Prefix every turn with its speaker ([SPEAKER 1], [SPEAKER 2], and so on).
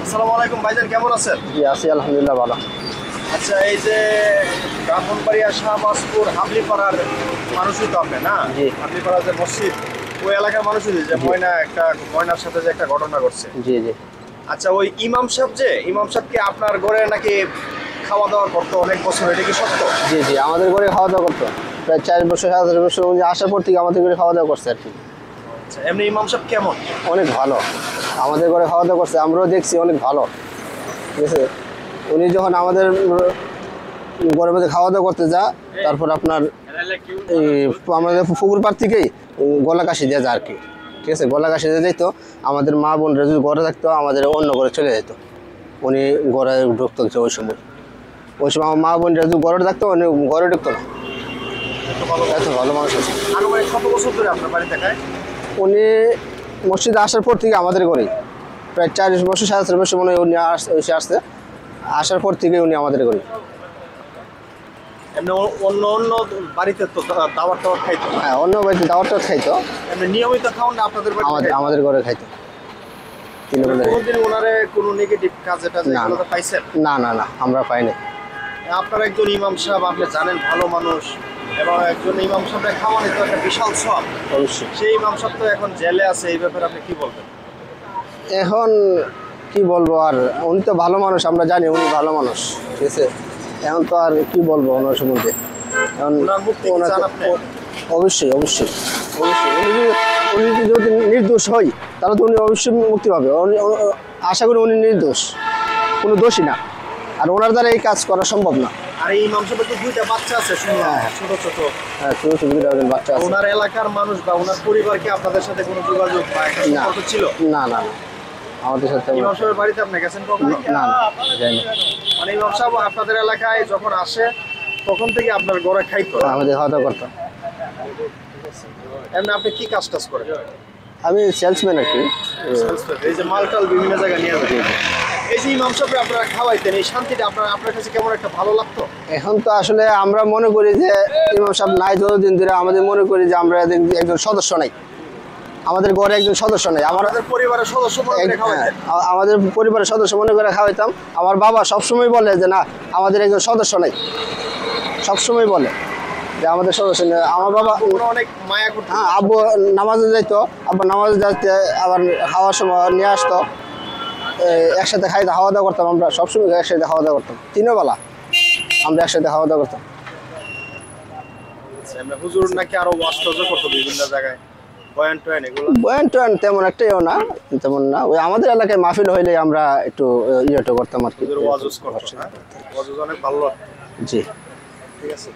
[SPEAKER 1] আসসালামু আলাইকুম ভাইজান, কেমন আছেন?
[SPEAKER 2] জি আছি আলহামদুলিল্লাহ ভালো।
[SPEAKER 1] আচ্ছা, এই যে ব্রাহ্মণবাড়িয়া শাহবাজপুর হাবলিপাড়ার মানুষই তো আপনি, না?
[SPEAKER 2] জি।
[SPEAKER 1] হাবলিপাড়া যে মসজিদ, ওই এলাকার মানুষই যে ময়নার সাথে যে একটা ঘটনা ঘটছে।
[SPEAKER 2] জি জি
[SPEAKER 1] আচ্ছা, ওই ইমাম সাহেব কি আপনার ঘরে নাকি খাওয়া দাওয়া করতো অনেক বছর, এটা কি সত্য?
[SPEAKER 2] জি জি আমাদের ঘরে খাওয়া দাওয়া করতো প্রায় 4 বছর 7 বছর উনি আসার পর থেকে আমাদের ঘরে খাওয়া দাওয়া করছে আর কি।
[SPEAKER 1] আচ্ছা, এমনি ইমাম সাহেব কেমন?
[SPEAKER 2] অনেক ভালো, আমাদের ঘরে খাওয়া দাওয়া করছে, আমরাও দেখছি অনেক ভালো। ঠিক আছে, উনি যখন আমাদের ঘরের মধ্যে খাওয়া দাওয়া করতে যা, তারপর আপনার এই আমাদের পুকুর পাড় থেকেই গলা কাশি দেওয়া যায় আর কি। ঠিক আছে, গলা কাশি দিয়ে যেত, আমাদের মা বোনরা যদি ঘরে থাকতো আমাদের অন্য ঘরে চলে যেত, উনি ঘরে ঢুকতো ওই সময়। আমার মা বোনরা যদি ঘরে থাকতো উনি ঘরে ঢুকতো না। এত ভালো মানুষ আছে।
[SPEAKER 1] আনুমানিক কত বছর ধরে আপনার বাড়ি দেখায়?
[SPEAKER 2] উনি মসজিদে আসার পর থেকে আমাদের ঘরেই প্রায় 4 বছর 7 বছর মনে হয় উনি আসছে, আসার পর থেকে উনি আমাদের ঘরে।
[SPEAKER 1] এমনি অন্য বাড়িতে তো দাওয়াত খাইতো?
[SPEAKER 2] হ্যাঁ, অন্য বাড়িতে দাওয়াতটা খাইতো,
[SPEAKER 1] এমনি নিয়মিত খাওন না আপনাদের বাড়িতে?
[SPEAKER 2] আমাদের ঘরে খাইতো।
[SPEAKER 1] কোনদিন ওনারে কোনো নেগেটিভ কাজ পাইছেন?
[SPEAKER 2] না না না, আমরা পাইনি।
[SPEAKER 1] আপনার একজন ইমাম সাহেব, আপনি জানেন ভালো মানুষ, এবং একজন ইমাম সাহেবের খাওয়ানো তো একটা বিশাল সব।
[SPEAKER 2] অবশ্যই।
[SPEAKER 1] সেই ইমাম সাহেব তো এখন জেলে আছে, এই ব্যাপারে আপনি কি বলবেন?
[SPEAKER 2] এখন কি বলবো, আর উনি তো ভালো মানুষ, আমরা জানি উনি ভালো মানুষ। ঠিক আছে, এখন তো আর কি বলবো ওনার সম্বন্ধে। এখন অবশ্যই অবশ্যই অবশ্যই উনি যদি নির্দোষ হয় তাহলে তো উনি অবশ্যই মুক্তি পাবে। আশা করি উনি নির্দোষ, কোনো দোষী না, আর ওনার দ্বারা এই কাজ করা সম্ভব না।
[SPEAKER 1] আর এই ইমাম সাহেবের তো 2টা বাচ্চা আছে, ছোট ছোট।
[SPEAKER 2] হ্যাঁ, ছোট ছোট 2টা বাচ্চা আছে।
[SPEAKER 1] ওনার এলাকার মানুষ বা ওনার পরিবার কি আপনাদের সাথে কোনো যোগাযোগ বা একটা সম্পর্ক ছিল?
[SPEAKER 2] না না, আমাদের সাথে।
[SPEAKER 1] ইমাম সাহেবের বাড়িতে আপনি গেছেন কখনো?
[SPEAKER 2] না না, যাইনি।
[SPEAKER 1] মানে ইমাম সাহেব আপনাদের এলাকায় যখন আসে তখন থেকে আপনার ঘরে খাইতো?
[SPEAKER 2] আমাদের খাওয়া দাওয়া করতাম।
[SPEAKER 1] এমনি আপনি কি কাজ করেন?
[SPEAKER 2] আমি সেলসম্যান আর কি।
[SPEAKER 1] এই যে মালটাল বিভিন্ন জায়গায় নিয়ে যাবেন, এই যে ইমাম সাহেব আপনারা খাওয়াইতেন, এই শান্তিটা আপনার কাছে কেমন একটা ভালো লাগতো?
[SPEAKER 2] এখন তো আসলে আমরা মনে করি যে ইমাম সাহেব নাই যতদিন ধরে, আমাদের মনে করি যে আমরা একজন সদস্য নাই, আমাদের ঘরে একজন সদস্য নাই। আমাদের
[SPEAKER 1] পরিবারের সদস্য মনে করে খাওয়াইতেন?
[SPEAKER 2] আমাদের পরিবারের সদস্য মনে করে খাওয়াইতাম। আমার বাবা সবসময় বলে যে না, আমাদের একজন সদস্য নাই, সবসময় বলে যে আমাদের সদস্য নেই। আমার বাবা
[SPEAKER 1] অনেক মায়া করতো।
[SPEAKER 2] হ্যাঁ, আব্বু নামাজে যাইতো, আব্বা নামাজে যাইতে আবার খাওয়ার সময় নিয়ে আসতো, একসাথে খাওয়া দাওয়া করতাম। আমরা সবসময় একসাথে খাওয়া দাওয়া করতাম, 3 বেলা আমরা একসাথে খাওয়া দাওয়া করতাম।
[SPEAKER 1] হুজুর নাকি আরো ওয়াজ করতো বিভিন্ন জায়গায়,
[SPEAKER 2] বয়ান টয়ান তেমন একটাও না, তেমন না। ওই আমাদের এলাকায় মাহফিল হইলে আমরা একটু ইয়েটা করতাম আর কি।
[SPEAKER 1] অনেক ভালো।
[SPEAKER 2] জি,
[SPEAKER 1] ঠিক আছে।